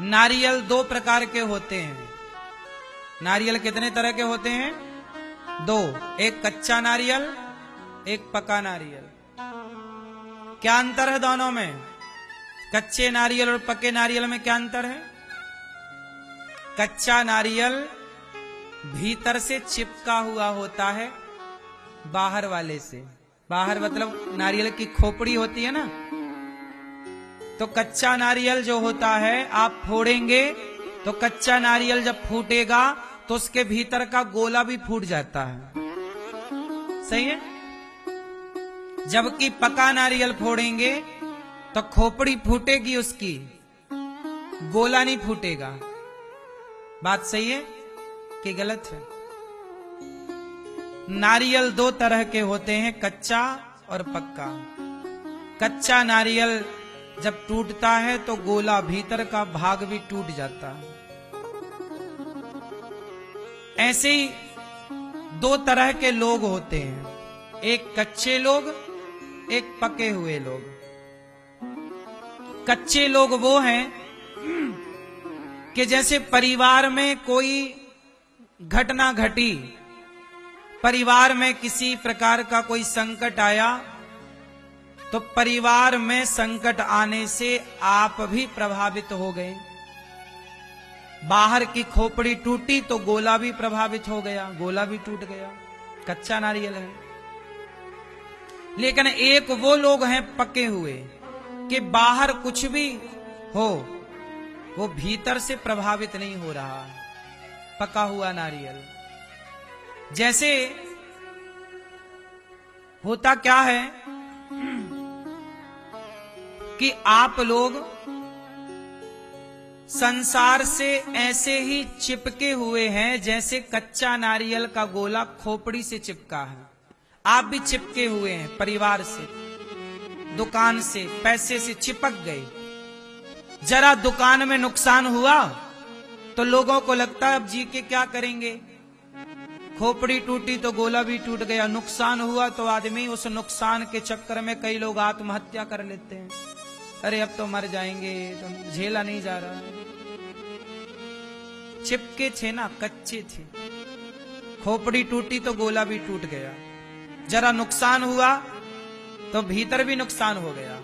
नारियल दो प्रकार के होते हैं। नारियल कितने तरह के होते हैं? दो। एक कच्चा नारियल, एक पका नारियल। क्या अंतर है दोनों में? कच्चे नारियल और पके नारियल में क्या अंतर है? कच्चा नारियल भीतर से चिपका हुआ होता है बाहर वाले से। बाहर मतलब नारियल की खोपड़ी होती है ना, तो कच्चा नारियल जो होता है आप फोड़ेंगे तो कच्चा नारियल जब फूटेगा तो उसके भीतर का गोला भी फूट जाता है। सही है? जबकि पका नारियल फोड़ेंगे तो खोपड़ी फूटेगी उसकी, गोला नहीं फूटेगा। बात सही है कि गलत है? नारियल दो तरह के होते हैं, कच्चा और पक्का। कच्चा नारियल जब टूटता है तो गोला भीतर का भाग भी टूट जाता है। ऐसे ही दो तरह के लोग होते हैं, एक कच्चे लोग, एक पके हुए लोग। कच्चे लोग वो हैं कि जैसे परिवार में कोई घटना घटी, परिवार में किसी प्रकार का कोई संकट आया, तो परिवार में संकट आने से आप भी प्रभावित हो गए। बाहर की खोपड़ी टूटी तो गोला भी प्रभावित हो गया, गोला भी टूट गया। कच्चा नारियल है। लेकिन एक वो लोग हैं पके हुए कि बाहर कुछ भी हो वो भीतर से प्रभावित नहीं हो रहा है। पका हुआ नारियल। जैसे होता क्या है कि आप लोग संसार से ऐसे ही चिपके हुए हैं जैसे कच्चा नारियल का गोला खोपड़ी से चिपका है। आप भी चिपके हुए हैं, परिवार से, दुकान से, पैसे से चिपक गए। जरा दुकान में नुकसान हुआ तो लोगों को लगता है अब जी के क्या करेंगे। खोपड़ी टूटी तो गोला भी टूट गया। नुकसान हुआ तो आदमी उस नुकसान के चक्कर में कई लोग आत्महत्या कर लेते हैं। अरे अब तो मर जाएंगे, तो झेला नहीं जा रहा है। चिपके थे ना, कच्चे थे। खोपड़ी टूटी तो गोला भी टूट गया। जरा नुकसान हुआ तो भीतर भी नुकसान हो गया।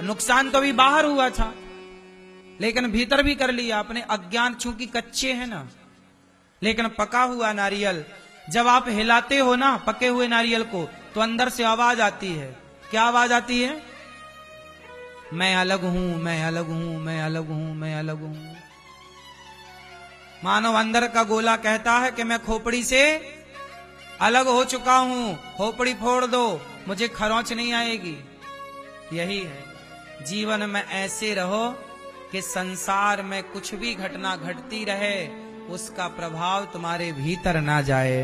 नुकसान तो भी बाहर हुआ था लेकिन भीतर भी कर लिया आपने, अज्ञान चूंकि कच्चे हैं ना। लेकिन पका हुआ नारियल जब आप हिलाते हो ना पके हुए नारियल को, तो अंदर से आवाज आती है। क्या आवाज आती है? मैं अलग हूं, मैं अलग हूं, मैं अलग हूं, मैं अलग हूं। मानो अंदर का गोला कहता है कि मैं खोपड़ी से अलग हो चुका हूं, खोपड़ी फोड़ दो, मुझे खरोंच नहीं आएगी। यही है, जीवन में ऐसे रहो कि संसार में कुछ भी घटना घटती रहे उसका प्रभाव तुम्हारे भीतर ना जाए।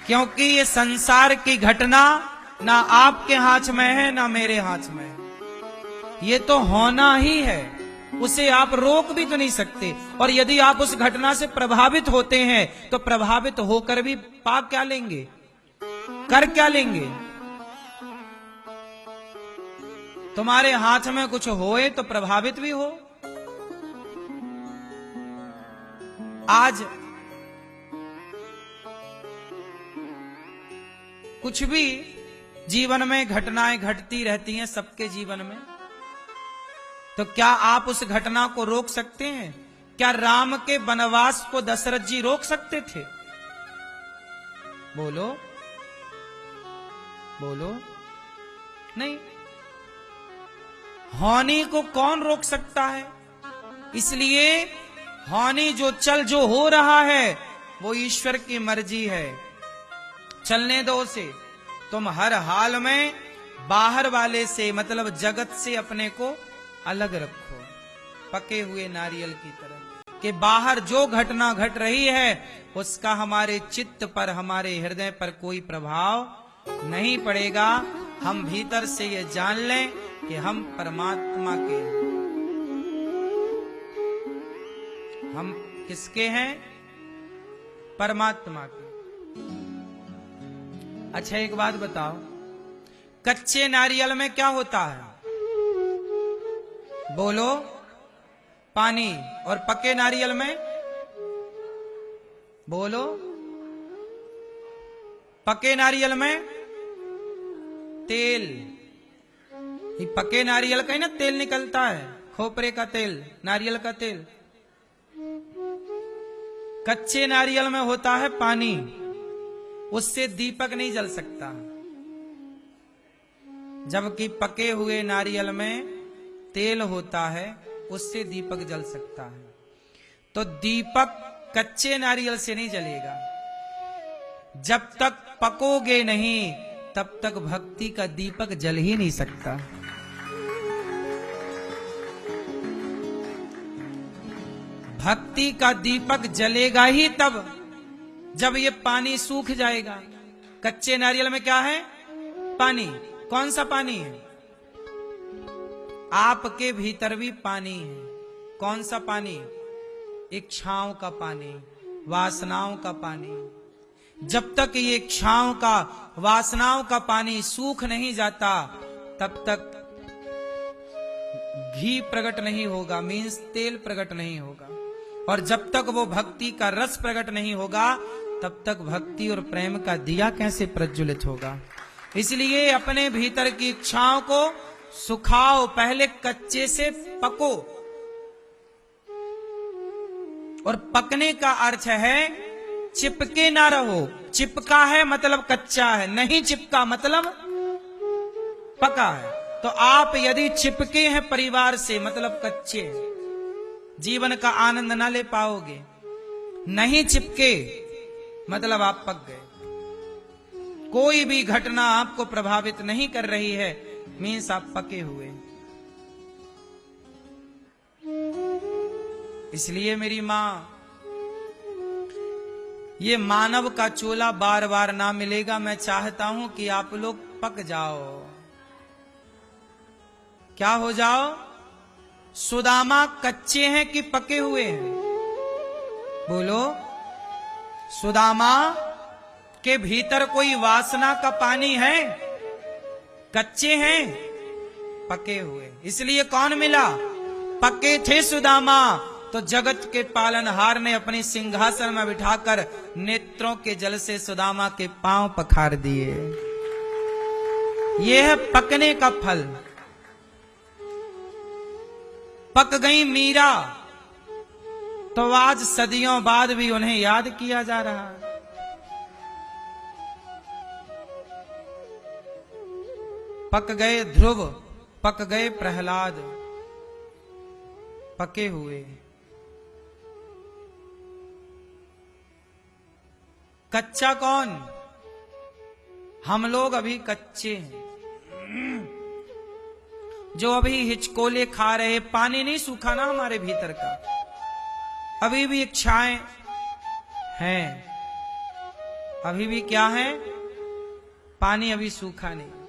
क्योंकि ये संसार की घटना ना आपके हाथ में है ना मेरे हाथ में है। ये तो होना ही है, उसे आप रोक भी तो नहीं सकते। और यदि आप उस घटना से प्रभावित होते हैं तो प्रभावित होकर भी पा क्या लेंगे, कर क्या लेंगे? तुम्हारे हाथ में कुछ होए तो प्रभावित भी हो। आज कुछ भी जीवन में घटनाएं घटती रहती हैं सबके जीवन में, तो क्या आप उस घटना को रोक सकते हैं? क्या राम के वनवास को दशरथ जी रोक सकते थे? बोलो बोलो। नहीं। हानि को कौन रोक सकता है? इसलिए हानि जो हो रहा है वो ईश्वर की मर्जी है, चलने दो उसे। तुम हर हाल में बाहर वाले से मतलब जगत से अपने को अलग रखो, पके हुए नारियल की तरह, कि बाहर जो घटना घट रही है उसका हमारे चित्त पर, हमारे हृदय पर कोई प्रभाव नहीं पड़ेगा। हम भीतर से ये जान लें कि हम परमात्मा के, हम किसके हैं? परमात्मा के। अच्छा एक बात बताओ, कच्चे नारियल में क्या होता है? बोलो। पानी, और पके नारियल में, बोलो, पके नारियल में तेल। ये पके नारियल का ही ना तेल निकलता है, खोपरे का तेल, नारियल का तेल। कच्चे नारियल में होता है पानी, उससे दीपक नहीं जल सकता, जबकि पके हुए नारियल में तेल होता है, उससे दीपक जल सकता है। तो दीपक कच्चे नारियल से नहीं जलेगा। जब तक पकोगे नहीं तब तक भक्ति का दीपक जल ही नहीं सकता। भक्ति का दीपक जलेगा ही तब जब ये पानी सूख जाएगा। कच्चे नारियल में क्या है? पानी। कौन सा पानी है? आपके भीतर भी पानी है। कौन सा पानी? इच्छाओं का पानी, वासनाओं का पानी। जब तक ये इच्छाओं का, वासनाओं का पानी सूख नहीं जाता तब तक घी प्रकट नहीं होगा, मीन्स तेल प्रकट नहीं होगा। और जब तक वो भक्ति का रस प्रकट नहीं होगा तब तक भक्ति और प्रेम का दिया कैसे प्रज्वलित होगा। इसलिए अपने भीतर की इच्छाओं को सुखाओ, पहले कच्चे से पको। और पकने का अर्थ है चिपके ना रहो। चिपका है मतलब कच्चा है, नहीं चिपका मतलब पका है। तो आप यदि चिपके हैं परिवार से मतलब कच्चे, जीवन का आनंद ना ले पाओगे। नहीं चिपके मतलब आप पक गए। कोई भी घटना आपको प्रभावित नहीं कर रही है, मीन्स आप पके हुए। इसलिए मेरी मां, ये मानव का चोला बार बार ना मिलेगा। मैं चाहता हूं कि आप लोग पक जाओ। क्या हो जाओ? सुदामा कच्चे हैं कि पके हुए हैं? बोलो। सुदामा के भीतर कोई वासना का पानी है? कच्चे हैं, पके हुए। इसलिए कौन मिला? पके थे सुदामा, तो जगत के पालनहार ने अपनी सिंहासन में बिठाकर नेत्रों के जल से सुदामा के पांव पखार दिए। यह है पकने का फल। पक गई मीरा, तो आज सदियों बाद भी उन्हें याद किया जा रहा है। पक गए ध्रुव, पक गए प्रहलाद, पके हुए। कच्चा कौन? हम लोग अभी कच्चे हैं, जो अभी हिचकोले खा रहे। पानी नहीं सूखा ना हमारे भीतर का, अभी भी इच्छाएं हैं। अभी भी क्या है? पानी अभी सूखा नहीं।